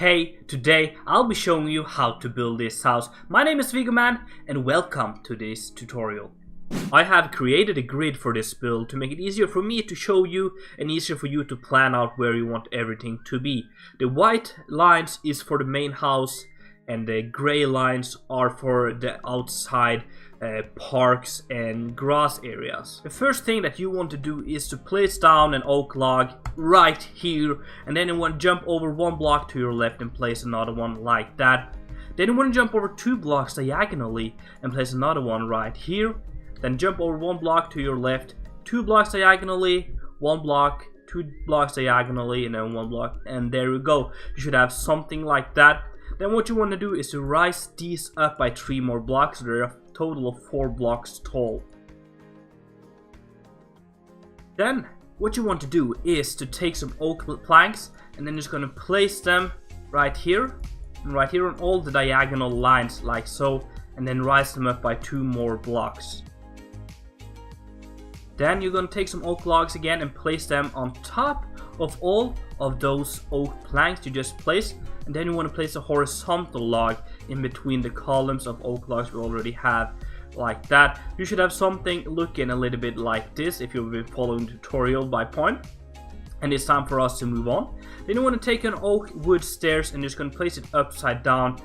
Hey, today I'll be showing you how to build this house. My name is Viggoman and welcome to this tutorial. I have created a grid for this build to make it easier for me to show you and easier for you to plan out where you want everything to be. The white lines is for the main house and the gray lines are for the outside parks and grass areas. The first thing that you want to do is to place down an oak log right here, and then you want to jump over one block to your left and place another one like that. Then you want to jump over 2 blocks diagonally and place another one right here. Then jump over 1 block to your left, 2 blocks diagonally, 1 block, 2 blocks diagonally, and then 1 block, and there you go. You should have something like that. Then what you want to do is to rise these up by 3 more blocks, so they're a total of 4 blocks tall. Then what you want to do is to take some oak planks and then just going to place them right here and right here on all the diagonal lines like so, and then rise them up by 2 more blocks. Then you're going to take some oak logs again and place them on top of all of those oak planks you just placed, and then you want to place a horizontal log in between the columns of oak logs we already have, like that. You should have something looking a little bit like this if you've been following the tutorial by point. And it's time for us to move on. Then you want to take an oak wood stairs and just going to place it upside down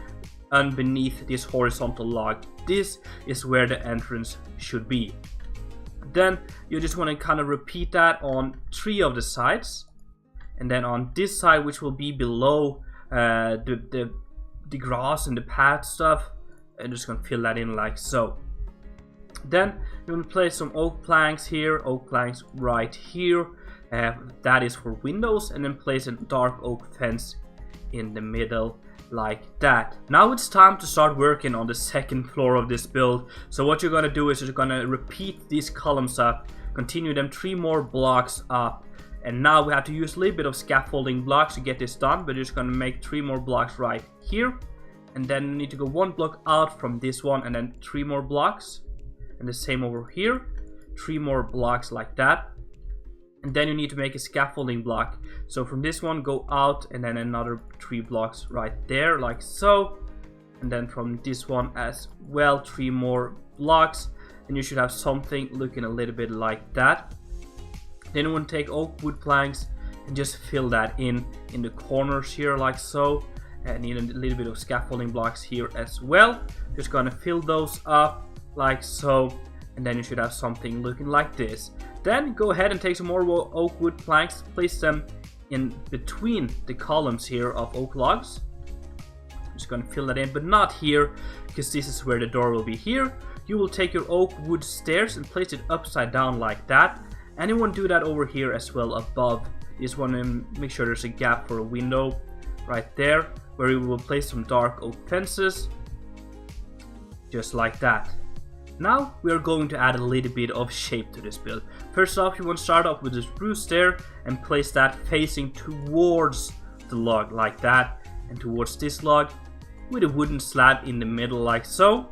underneath this horizontal log. This is where the entrance should be. Then you just want to kind of repeat that on 3 of the sides, and then on this side, which will be below the grass and the path stuff, and just gonna fill that in like so. Then you want to place some oak planks here, oak planks right here, that is for windows, and then place a dark oak fence in the middle like that. Now it's time to start working on the second floor of this build. So what you're gonna do is you're gonna repeat these columns up, continue them 3 more blocks up, and now we have to use a little bit of scaffolding blocks to get this done, but you're just gonna make 3 more blocks right here, and then you need to go 1 block out from this one, and then 3 more blocks, and the same over here, 3 more blocks like that. And then you need to make a scaffolding block. So from this one, go out and then another 3 blocks right there, like so. And then from this one as well, 3 more blocks. And you should have something looking a little bit like that. Then you want to take oak wood planks and just fill that in the corners here, like so. And need a little bit of scaffolding blocks here as well. Just gonna fill those up like so. And then you should have something looking like this. Then go ahead and take some more oak wood planks, place them in between the columns here of oak logs. I'm just going to fill that in, but not here, because this is where the door will be here. You will take your oak wood stairs and place it upside down like that. And you want to do that over here as well above. You just want to make sure there's a gap for a window right there, where you will place some dark oak fences, just like that. Now we are going to add a little bit of shape to this build. First off, you want to start off with a spruce stair and place that facing towards the log like that, and towards this log with a wooden slab in the middle like so.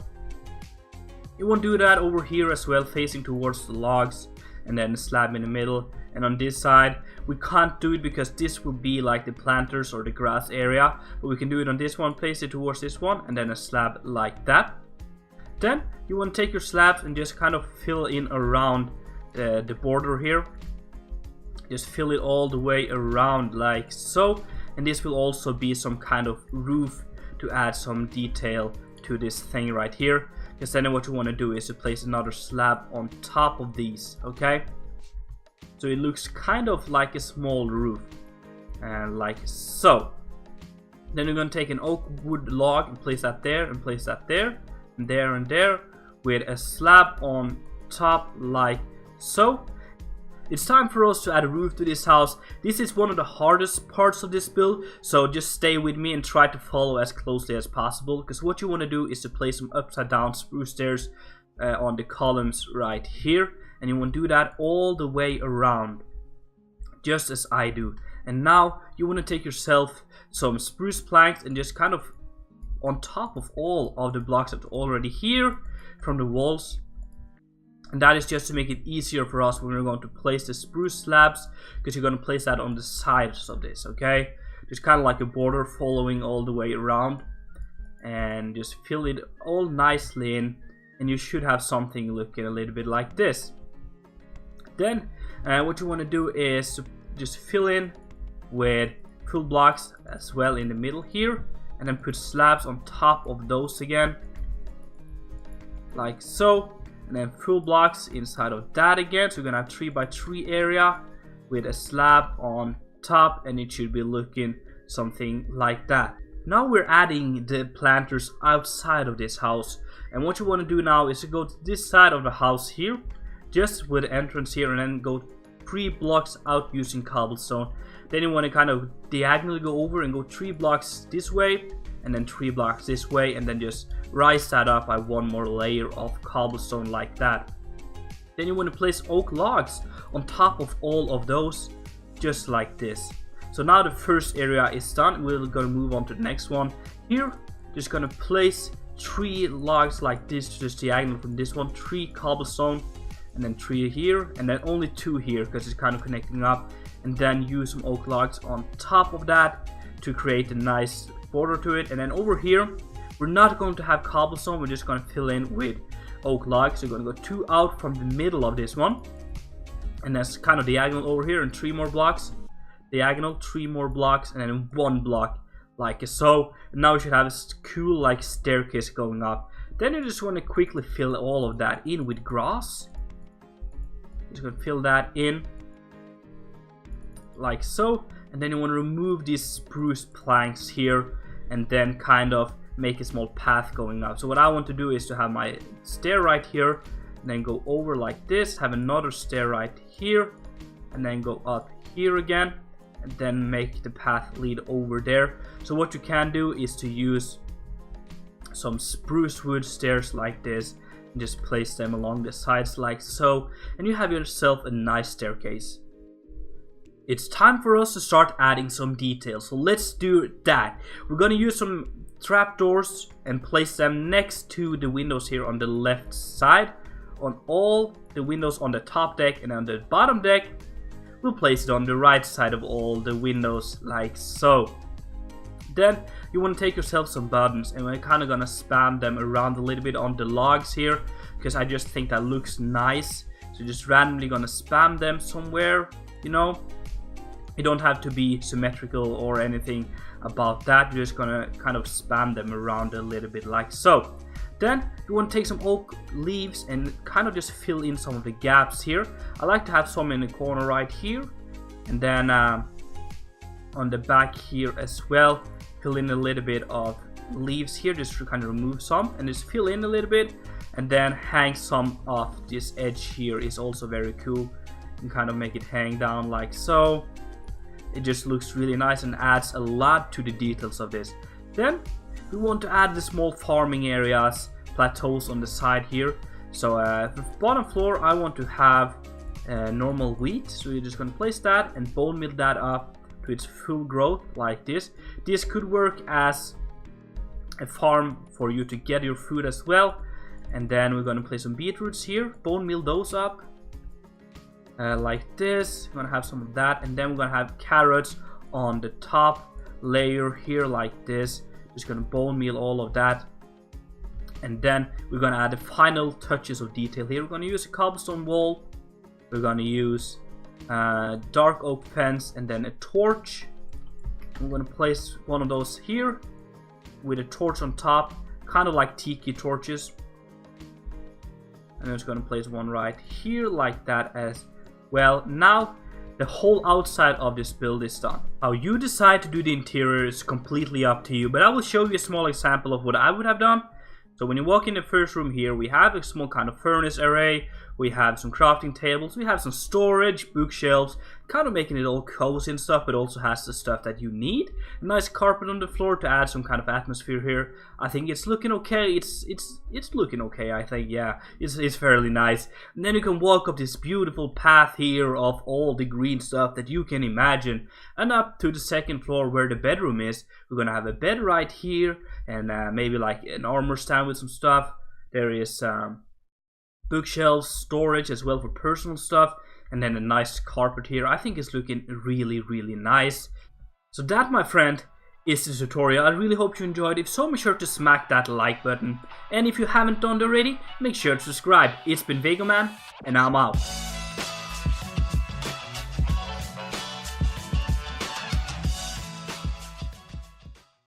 You want to do that over here as well, facing towards the logs, and then a slab in the middle. And on this side we can't do it because this will be like the planters or the grass area, but we can do it on this one, place it towards this one, and then a slab like that. Then you want to take your slabs and just kind of fill in around the border here. Just fill it all the way around like so. And this will also be some kind of roof to add some detail to this thing right here. Because then what you want to do is to place another slab on top of these, okay? So it looks kind of like a small roof, and like so. Then you're going to take an oak wood log and place that there, and place that there, and there, with a slab on top like so. It's time for us to add a roof to this house. This is one of the hardest parts of this build, so just stay with me and try to follow as closely as possible, because what you want to do is to place some upside down spruce stairs on the columns right here, and you want to do that all the way around, just as I do. And now you want to take yourself some spruce planks and just kind of on top of all of the blocks that are already here from the walls, and that is just to make it easier for us when we're going to place the spruce slabs, because you're going to place that on the sides of this, okay? just kind of like a border following all the way around, and just fill it all nicely in, and you should have something looking a little bit like this. Then what you want to do is just fill in with full blocks as well in the middle here, and then put slabs on top of those again, like so, and then full blocks inside of that again. So we're gonna have 3 by 3 area with a slab on top, and it should be looking something like that. Now we're adding the planters outside of this house, and what you want to do now is to go to this side of the house here, just with the entrance here, and then go 3 blocks out using cobblestone. Then you want to kind of diagonally go over and go 3 blocks this way, and then 3 blocks this way, and then just rise that up by 1 more layer of cobblestone like that. Then you want to place oak logs on top of all of those, just like this. So now the first area is done. We're gonna move on to the next one. Here, just gonna place 3 logs like this, just diagonal from this one, 3 cobblestone, and then 3 here, and then only 2 here because it's kind of connecting up, and then use some oak logs on top of that to create a nice border to it. And then over here, we're not going to have cobblestone, we're just going to fill in with oak logs. So we're going to go 2 out from the middle of this one, and that's kind of diagonal over here, and 3 more blocks, diagonal, 3 more blocks, and then 1 block like so. And now we should have a cool like staircase going up. Then you just want to quickly fill all of that in with grass. Just going to fill that in like so, and then you want to remove these spruce planks here, and then kind of make a small path going up. So what I want to do is to have my stair right here, and then go over like this, have another stair right here, and then go up here again, and then make the path lead over there. So what you can do is to use some spruce wood stairs like this, and just place them along the sides like so, and you have yourself a nice staircase. It's time for us to start adding some details, so let's do that. We're gonna use some trapdoors and place them next to the windows here on the left side, on all the windows on the top deck, and on the bottom deck we'll place it on the right side of all the windows like so. Then you want to take yourself some buttons, and we're kind of gonna spam them around a little bit on the logs here, because I just think that looks nice. So just randomly gonna spam them somewhere, you know. You don't have to be symmetrical or anything about that. You're just gonna kind of spam them around a little bit like so. Then you want to take some oak leaves and kind of just fill in some of the gaps here. I like to have some in the corner right here, and then on the back here as well, fill in a little bit of leaves here, just to kind of remove some, and just fill in a little bit, and then hang some off this edge here is also very cool, and kind of make it hang down like so. It just looks really nice and adds a lot to the details of this. Then we want to add the small farming areas, plateaus on the side here. So the bottom floor I want to have normal wheat, so you're just going to place that and bone meal that up to its full growth like this. This could work as a farm for you to get your food as well. And then we're going to place some beetroots here, bone meal those up like this. We're gonna have some of that, and then we're gonna have carrots on the top layer here like this. Just gonna bone meal all of that, and then we're gonna add the final touches of detail here. We're gonna use a cobblestone wall, we're gonna use dark oak fence, and then a torch. I'm gonna place one of those here with a torch on top, kind of like tiki torches, and I'm just gonna place one right here like that as well. Now the whole outside of this build is done. How you decide to do the interior is completely up to you, but I will show you a small example of what I would have done. So when you walk in the first room here, we have a small kind of furnace array, we have some crafting tables, we have some storage, bookshelves, kind of making it all cozy and stuff, but also has the stuff that you need. A nice carpet on the floor to add some kind of atmosphere here. I think it's looking okay. It's looking okay, I think. Yeah, it's fairly nice. And then you can walk up this beautiful path here of all the green stuff that you can imagine, and up to the second floor where the bedroom is. We're gonna have a bed right here, and maybe like an armor stand with some stuff. There is bookshelves, storage as well for personal stuff, and then a nice carpet here. I think it's looking really nice. So that, my friend, is the tutorial. I really hope you enjoyed. If so, make sure to smack that like button. And if you haven't done it already, make sure to subscribe. It's been Viggoman, and I'm out.